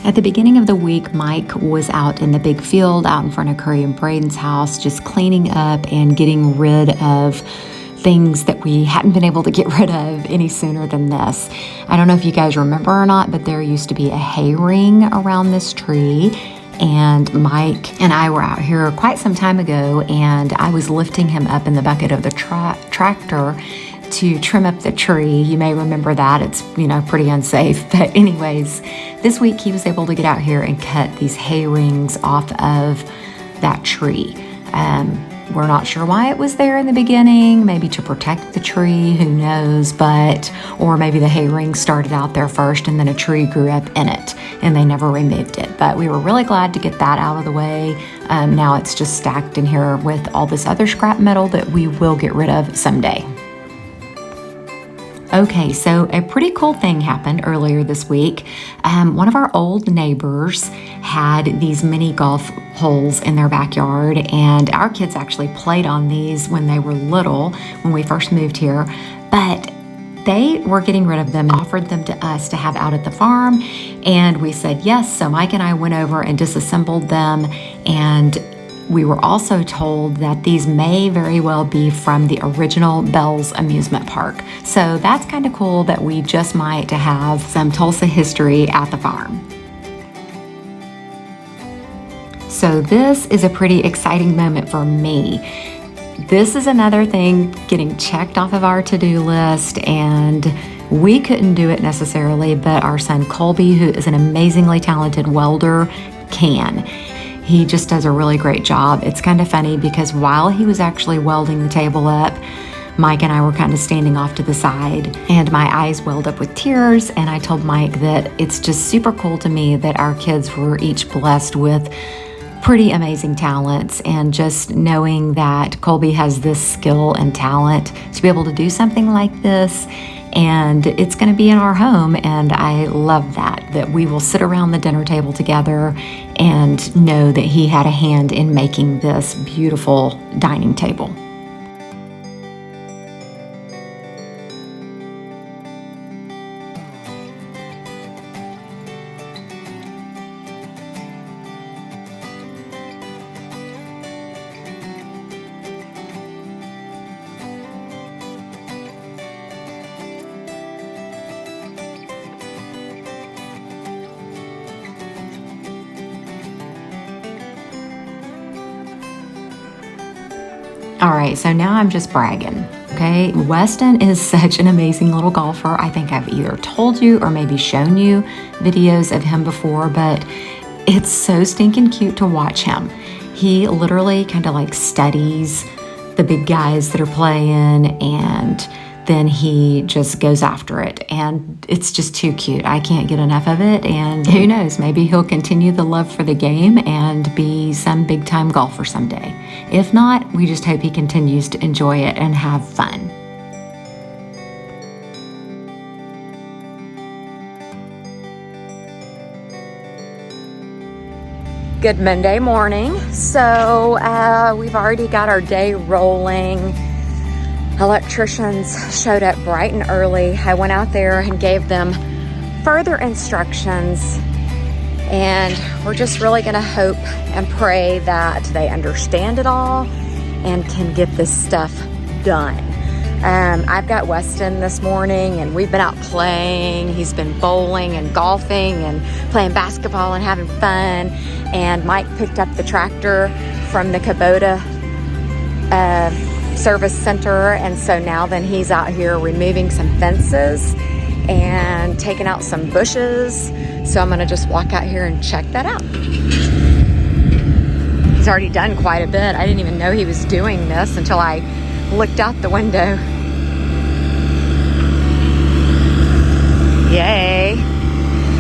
At the beginning of the week, Mike was out in the big field out in front of Curry and Braden's house, just cleaning up and getting rid of things that we hadn't been able to get rid of any sooner than this. I don't know if you guys remember or not, but there used to be a hay ring around this tree. And Mike and I were out here quite some time ago, and I was lifting him up in the bucket of the tractor to trim up the tree. You may remember that. It's, pretty unsafe. But anyways, this week he was able to get out here and cut these hay rings off of that tree. We're not sure why it was there in the beginning, maybe to protect the tree, who knows, or maybe the hay ring started out there first and then a tree grew up in it and they never removed it. But we were really glad to get that out of the way. Now it's just stacked in here with all this other scrap metal that we will get rid of someday. Okay, so a pretty cool thing happened earlier this week. One of our old neighbors had these mini golf holes in their backyard, and our kids actually played on these when they were little, when we first moved here, but they were getting rid of them and offered them to us to have out at the farm, and we said yes. So Mike and I went over and disassembled them, and we were also told that these may very well be from the original Bell's amusement park. So that's kind of cool that we just might have some Tulsa history at the farm. So this is a pretty exciting moment for me. This is another thing getting checked off of our to-do list, and we couldn't do it necessarily, but our son Colby, who is an amazingly talented welder, can. He just does a really great job. It's kind of funny because while he was actually welding the table up, Mike and I were kind of standing off to the side, and my eyes welled up with tears, and I told Mike that it's just super cool to me that our kids were each blessed with pretty amazing talents, and just knowing that Colby has this skill and talent to be able to do something like this, and it's going to be in our home, and I love that we will sit around the dinner table together and know that he had a hand in making this beautiful dining table. All right, so now I'm just bragging, okay? Weston is such an amazing little golfer. I think I've either told you or maybe shown you videos of him before, but it's so stinking cute to watch him. He literally kind of like studies the big guys that are playing, and then he just goes after it, and it's just too cute. I can't get enough of it, and who knows, maybe he'll continue the love for the game and be some big time golfer someday. If not, we just hope he continues to enjoy it and have fun. Good Monday morning. So we've already got our day rolling. Electricians showed up bright and early. I went out there and gave them further instructions, and we're just really gonna hope and pray that they understand it all and can get this stuff done. I've got Weston this morning, and we've been out playing. He's been bowling and golfing and playing basketball and having fun. And Mike picked up the tractor from the Kubota service center, and so now then he's out here removing some fences and taking out some bushes. So I'm gonna just walk out here and check that out. He's already done quite a bit. I didn't even know he was doing this until I looked out the window. Yay.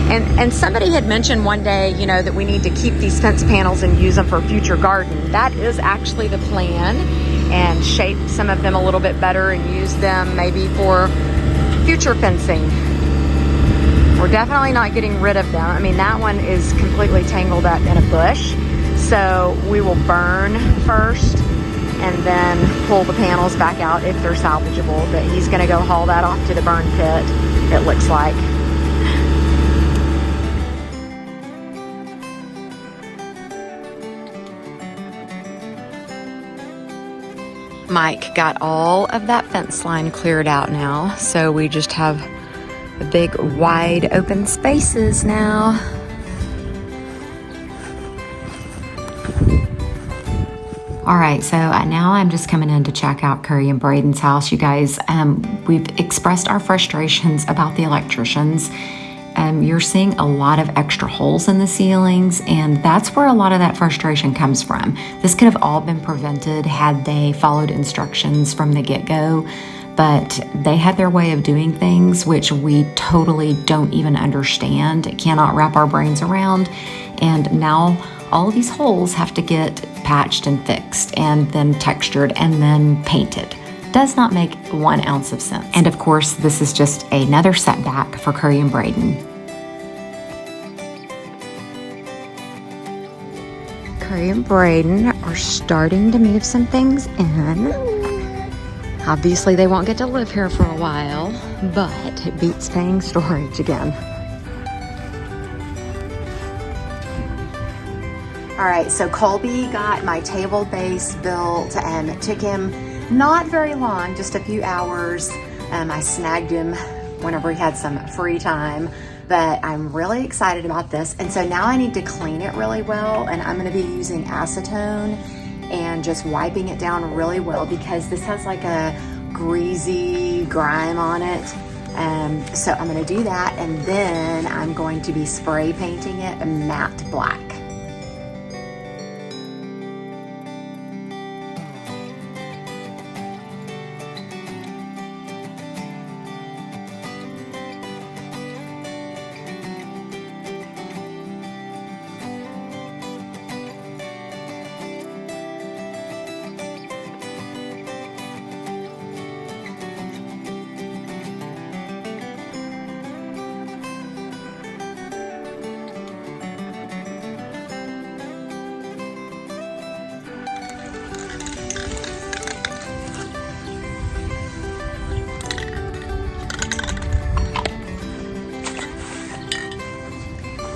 And somebody had mentioned one day, that we need to keep these fence panels and use them for future garden. That is actually the plan, and shape some of them a little bit better and use them maybe for future fencing. We're definitely not getting rid of them. I mean, that one is completely tangled up in a bush. So we will burn first and then pull the panels back out if they're salvageable. But he's gonna go haul that off to the burn pit, it looks like. Mike got all of that fence line cleared out now, so we just have big wide open spaces now. All right, so now I'm just coming in to check out Curry and Braden's house. You guys, we've expressed our frustrations about the electricians. You're seeing a lot of extra holes in the ceilings, and that's where a lot of that frustration comes from. This could have all been prevented had they followed instructions from the get-go, but they had their way of doing things, which we totally don't even understand, cannot wrap our brains around, and now all of these holes have to get patched and fixed and then textured and then painted. Does not make 1 ounce of sense. And of course, this is just another setback for Curry and Braden. Curry and Braden are starting to move some things in. Obviously, they won't get to live here for a while, but it beats paying storage again. All right, so Colby got my table base built, and it took him not very long, just a few hours. I snagged him whenever he had some free time, but I'm really excited about this. And so now I need to clean it really well, and I'm gonna be using acetone and just wiping it down really well because this has like a greasy grime on it. So I'm gonna do that, and then I'm going to be spray painting it a matte black.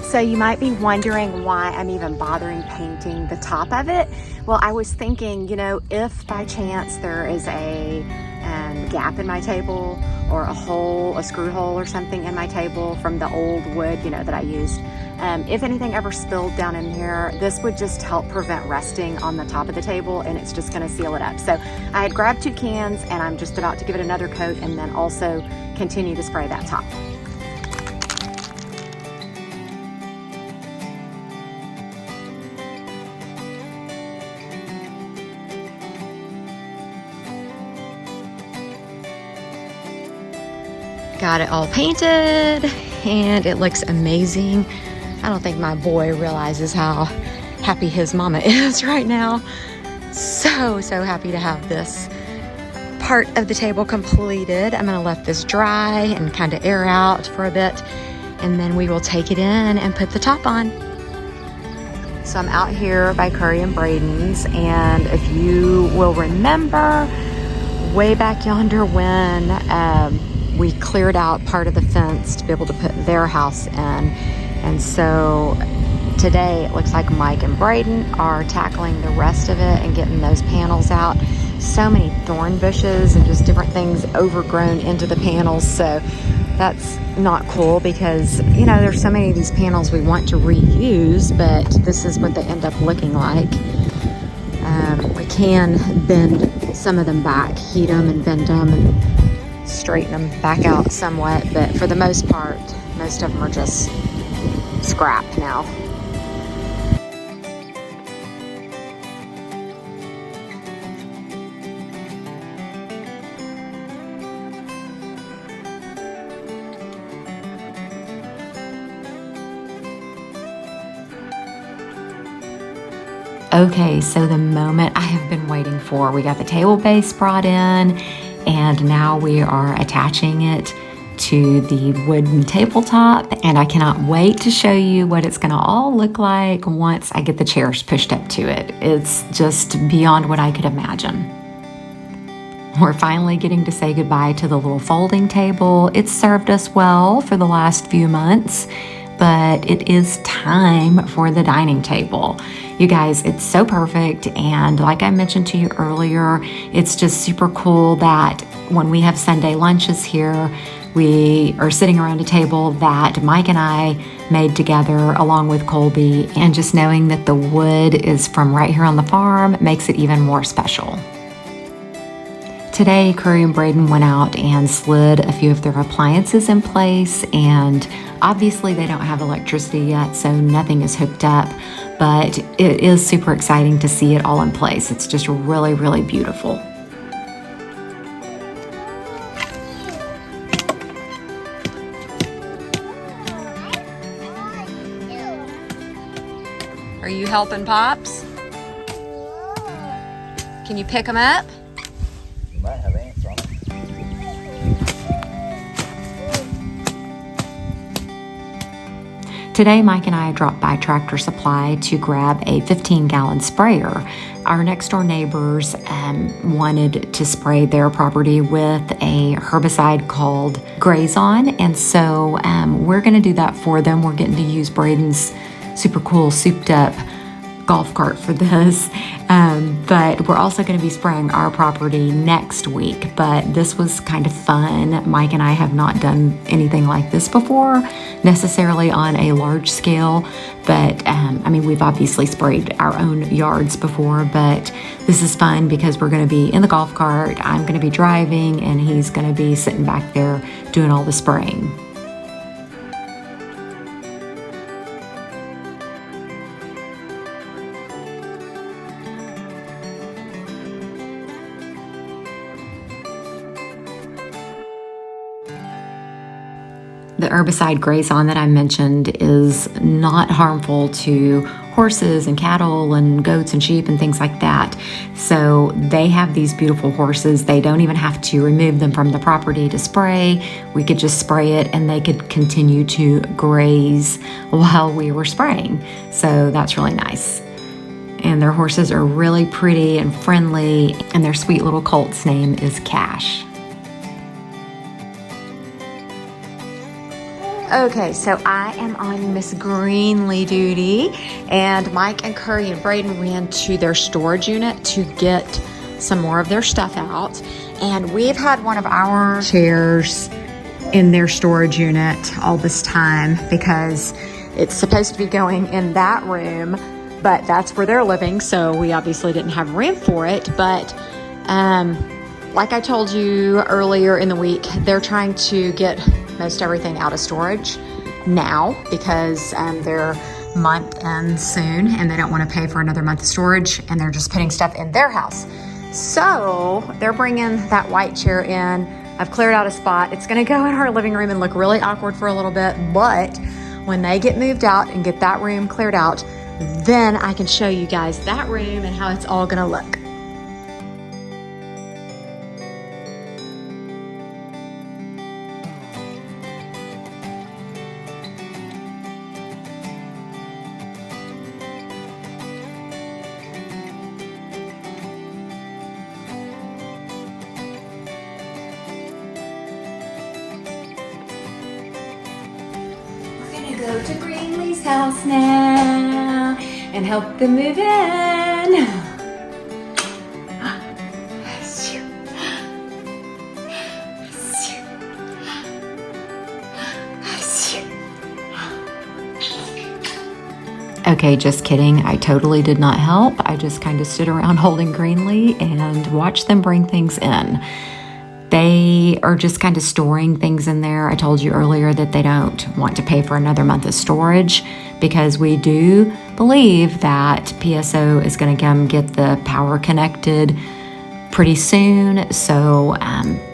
So you might be wondering why I'm even bothering painting the top of it. Well, I was thinking, you know, if by chance there is a gap in my table or a hole, a screw hole or something in my table from the old wood, you know, that I used, if anything ever spilled down in here, this would just help prevent rusting on the top of the table, and it's just gonna seal it up. So I had grabbed 2 cans, and I'm just about to give it another coat and then also continue to spray that top. Got it all painted, and it looks amazing. I don't think my boy realizes how happy his mama is right now. So happy to have this part of the table completed. I'm gonna let this dry and kind of air out for a bit, and then we will take it in and put the top on. So I'm out here by Curry and Braden's, and if you will remember way back yonder when we cleared out part of the fence to be able to put their house in. And so today it looks like Mike and Braden are tackling the rest of it and getting those panels out. So many thorn bushes and just different things overgrown into the panels. So that's not cool because, you know, there's so many of these panels we want to reuse, but this is what they end up looking like. We can bend some of them back, heat them and bend them and straighten them back out somewhat, but for the most part, most of them are just scrap now. Okay, so the moment I have been waiting for, we got the table base brought in, and now we are attaching it to the wooden tabletop, and I cannot wait to show you what it's gonna all look like once I get the chairs pushed up to it. It's just beyond what I could imagine. We're finally getting to say goodbye to the little folding table. It's served us well for the last few months, but it is time for the dining table. You guys, it's so perfect, and like I mentioned to you earlier, it's just super cool that when we have Sunday lunches here, we are sitting around a table that Mike and I made together along with Colby, and just knowing that the wood is from right here on the farm makes it even more special. Today, Curry and Braden went out and slid a few of their appliances in place, and obviously they don't have electricity yet, so nothing is hooked up, but it is super exciting to see it all in place. It's just really, really beautiful. Are you helping Pops? Can you pick them up? You might have ants on it. Today, Mike and I dropped by Tractor Supply to grab a 15-gallon sprayer. Our next door neighbors wanted to spray their property with a herbicide called Grazon, and so we're going to do that for them. We're getting to use Braden's super cool souped up golf cart for this, but we're also going to be spraying our property next week. But this was kind of fun. Mike and I have not done anything like this before, necessarily on a large scale, but I mean, we've obviously sprayed our own yards before, but this is fun because we're going to be in the golf cart, I'm going to be driving, and he's going to be sitting back there doing all the spraying. The herbicide Grazon that I mentioned is not harmful to horses and cattle and goats and sheep and things like that. So they have these beautiful horses. They don't even have to remove them from the property to spray. We could just spray it and they could continue to graze while we were spraying. So that's really nice. And their horses are really pretty and friendly, and their sweet little colt's name is Cash. Okay, so I am on Miss Greenlee duty, and Mike and Curry and Braden ran to their storage unit to get some more of their stuff out. And we've had one of our chairs in their storage unit all this time because it's supposed to be going in that room, but that's where they're living, so we obviously didn't have room for it. But like I told you earlier in the week, they're trying to get most everything out of storage now because their month ends soon and they don't want to pay for another month of storage, and they're just putting stuff in their house. So they're bringing that white chair in. I've cleared out a spot. It's going to go in our living room and look really awkward for a little bit, but when they get moved out and get that room cleared out, then I can show you guys that room and how it's all going to look. Go to Greenlee's house now and help them move in. Okay, just kidding. I totally did not help. I just kind of stood around holding Greenlee and watched them bring things in. They are just kind of storing things in there. I told you earlier that they don't want to pay for another month of storage because we do believe that PSO is going to come get the power connected pretty soon. So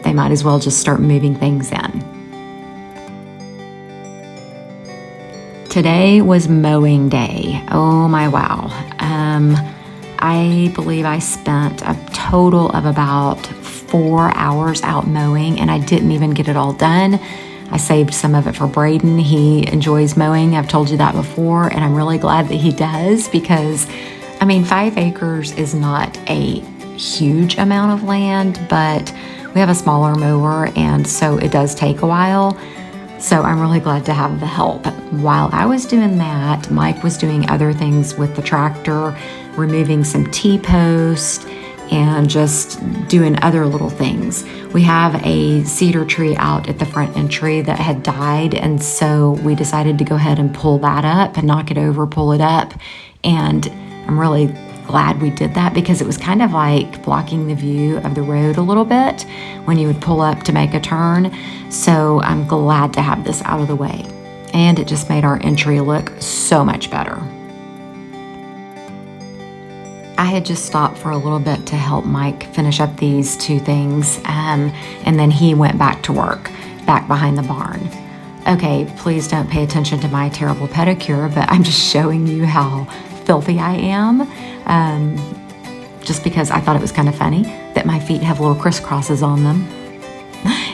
they might as well just start moving things in. Today was mowing day. Oh my wow. I believe I spent a total of about 4 hours out mowing, and I didn't even get it all done. I saved some of it for Braden. He enjoys mowing. I've told you that before, and I'm really glad that he does because, I mean, 5 acres is not a huge amount of land, but we have a smaller mower, and so it does take a while. So I'm really glad to have the help. While I was doing that, Mike was doing other things with the tractor, removing some T-posts and just doing other little things. We have a cedar tree out at the front entry that had died, and so we decided to go ahead and pull that up and knock it over, pull it up. And I'm really glad we did that because it was kind of like blocking the view of the road a little bit when you would pull up to make a turn. So I'm glad to have this out of the way. And it just made our entry look so much better. I had just stopped for a little bit to help Mike finish up these two things, and then he went back to work, back behind the barn. Okay, please don't pay attention to my terrible pedicure, but I'm just showing you how filthy I am, just because I thought it was kind of funny that my feet have little crisscrosses on them.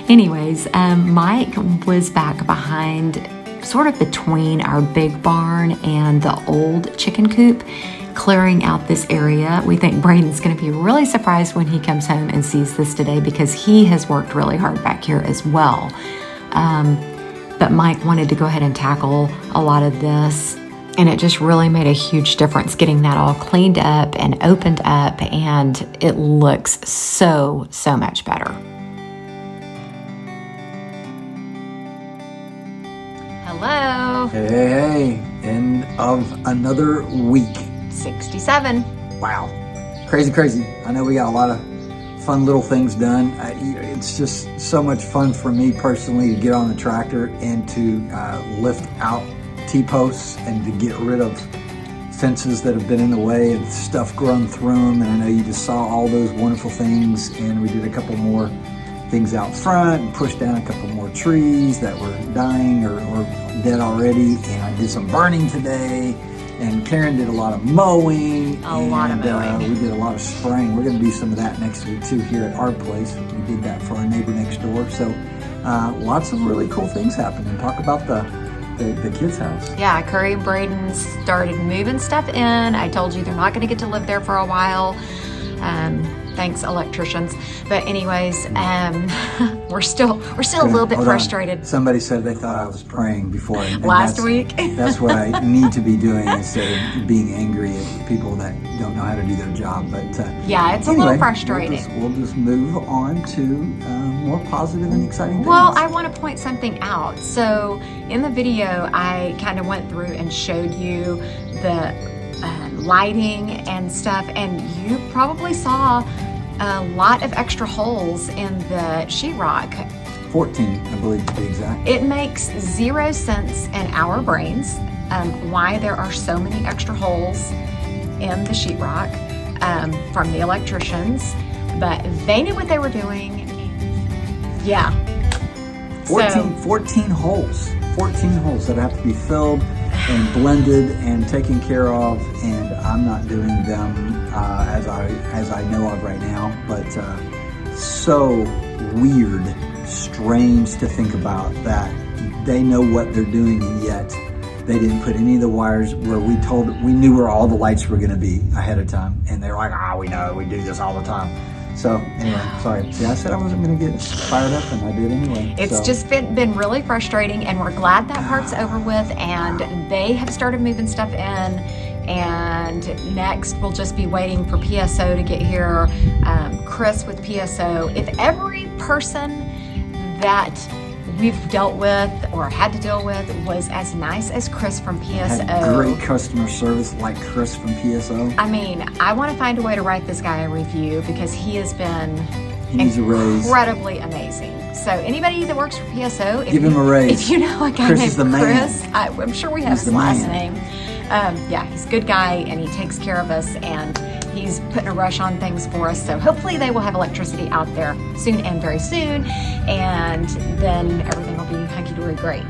Anyways, Mike was back behind, sort of between our big barn and the old chicken coop, clearing out this area. We think Braden's going to be really surprised when he comes home and sees this today because he has worked really hard back here as well. But Mike wanted to go ahead and tackle a lot of this, and it just really made a huge difference getting that all cleaned up and opened up, and it looks so much better. Hello. Hey, end of another week. 67. Wow. Crazy. I know we got a lot of fun little things done. It's just so much fun for me personally to get on the tractor and to lift out T-posts and to get rid of fences that have been in the way and stuff grown through them. And I know you just saw all those wonderful things, and we did a couple more things out front and pushed down a couple more trees that were dying or dead already. And I did some burning today. And Karen did a lot of mowing. We did a lot of spraying. We're going to do some of that next week too here at our place. We did that for our neighbor next door. So lots of really cool things happening. Talk about the kids' house. Yeah, Curry and Braden started moving stuff in. I told you they're not going to get to live there for a while. Thanks, electricians. But anyways, we're still a little bit frustrated. Somebody said they thought I was praying before. Last week. That's what I need to be doing instead of being angry at people that don't know how to do their job. But yeah, it's anyway, a little frustrating. We'll just move on to more positive and exciting things. Well, I want to point something out. So in the video, I kind of went through and showed you the lighting and stuff, and you probably saw a lot of extra holes in the sheetrock. 14, I believe, to be exact. It makes 0 sense in our brains why there are so many extra holes in the sheetrock from the electricians, but they knew what they were doing. Yeah. 14 holes. 14 holes that have to be filled and blended and taken care of, and I'm not doing them as I know of right now, but so weird, strange to think about that they know what they're doing, and yet they didn't put any of the wires where we knew where all the lights were going to be ahead of time, and they're like, we know, we do this all the time. So anyway, sorry. See, I said I wasn't going to get fired up, and I did anyway. It's just been really frustrating, and we're glad that part's over with, and they have started moving stuff in, and next we'll just be waiting for PSO to get here. Chris with PSO. If every person that we've dealt with or had to deal with was as nice as Chris from PSO. Had great customer service like Chris from PSO. I mean, I want to find a way to write this guy a review because he has been incredibly amazing. So anybody that works for PSO, give him a raise. If you know a guy Chris named Chris, I'm sure we have his last name. Yeah, he's a good guy, and he takes care of us, and he's putting a rush on things for us. So hopefully they will have electricity out there soon and very soon, and then everything will be hunky-dory great.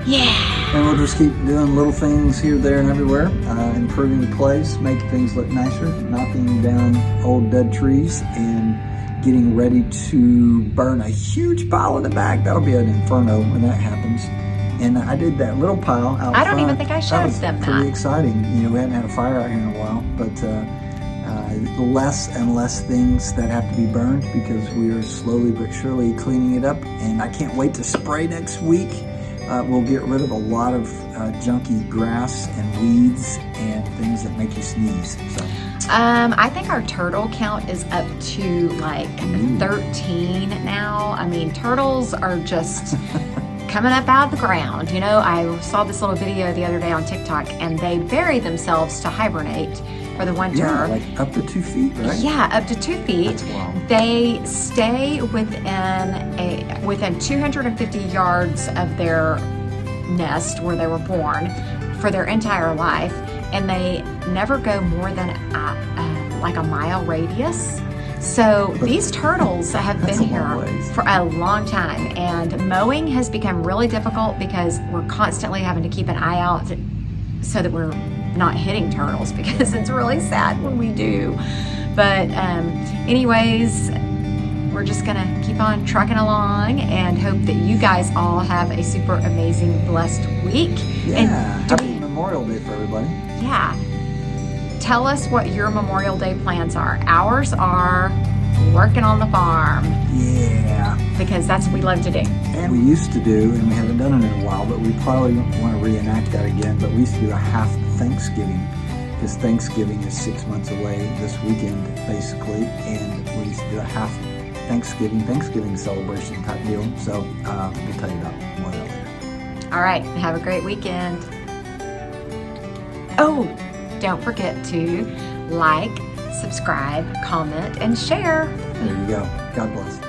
Yeah. And we'll just keep doing little things here, there, and everywhere, improving the place, making things look nicer, knocking down old dead trees, and getting ready to burn a huge pile in the back. That'll be an inferno when that happens. And I did that little pile out front. I don't even think I showed them that. Pretty exciting. You know, we hadn't had a fire out here in a while, but less and less things that have to be burned because we are slowly but surely cleaning it up. And I can't wait to spray next week. We'll get rid of a lot of junky grass and weeds and things that make you sneeze. So. I think our turtle count is up to like 13 now. I mean, turtles are just coming up out of the ground. You know, I saw this little video the other day on TikTok, and they bury themselves to hibernate for the winter. Yeah, like up to 2 feet, right? Yeah, up to 2 feet. That's wild. They stay within 250 yards of their nest where they were born for their entire life, and they never go more than like a mile radius. So these turtles have been here for a long time, and mowing has become really difficult because we're constantly having to keep an eye out so that we're not hitting turtles, because it's really sad when we do. But anyways, we're just gonna keep on trucking along and hope that you guys all have a super amazing, blessed week. Yeah, And happy Memorial Day for everybody. yeah, tell us what your Memorial Day plans are. Ours are working on the farm. Yeah. Because that's what we love to do. And we used to do, and we haven't done it in a while, but we probably want to reenact that again, but we used to do a half Thanksgiving, because Thanksgiving is 6 months away this weekend, basically, and we used to do a half Thanksgiving celebration type deal. So we'll tell you about more of that later. All right, have a great weekend. Oh, don't forget to like, subscribe, comment, and share. There you go. God bless.